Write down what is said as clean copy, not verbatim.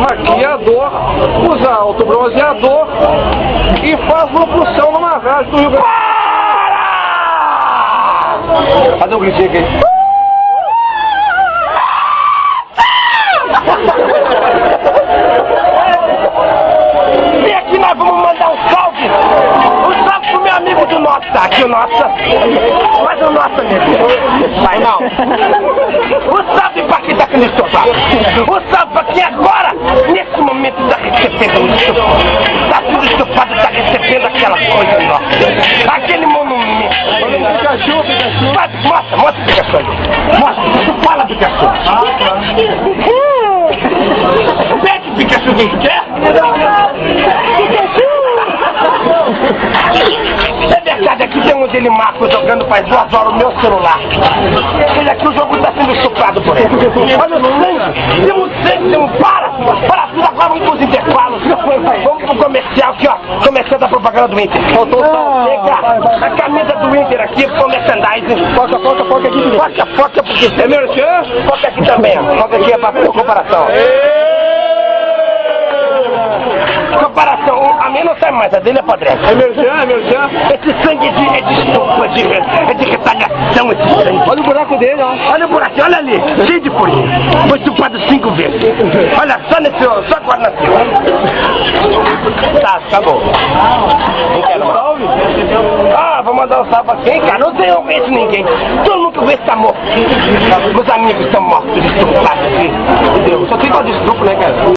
maquiador, usa autobronzeador e faz locução numa rádio do Rio Grande. Para! Cadê o gritinho aqui? Vem aqui, nós vamos mandar um salve. Um salve pro meu amigo do Nossa. Aqui o Nossa. Mas o Nossa mesmo. Vai não. Um salve pra quem tá aqui no estofado. Um salve pra quem agora, nesse momento, tá recebendo no estofado. Tá tudo estofado, tá recebendo aquela coisa nossa. Aquele monumento. Pikachu, Pikachu. Mostra o Pikachu aí. Mostra, tu fala Pikachu. Pede o Pikachu quem quer. É verdade, aqui tem um dele Marco jogando faz 2 horas no meu celular. Ele aqui, o jogo tá sendo chupado por ele. Olha o sangue, temos sangue, temos para tudo agora, vamos pros intervalos. Vamos pro comercial aqui, ó, comercial da propaganda do Inter. Faltou o salve. Pega a camisa do Inter aqui pro merchandising. Foca aqui. Foca porque é meu. Foca aqui também, ó. Foca aqui é pra comparação. Comparação, a minha não sai mais, a dele é padrão. É merchan. Esse sangue é de estufa, é de retaliação esse sangue. Olha o buraco dele, ó. Olha o buraco, olha ali, cheio de furinho. Foi estufado 5 vezes. Olha, só agora nasceu. Tá, acabou. Não quero mais. Ah, vou mandar um salve pra quem, cara? Não sei, eu conheço ninguém. Todo mundo que eu conheço tá morto. Meus amigos estão mortos, estufados aqui. Entendeu? Só tem igual de estupro, né, cara?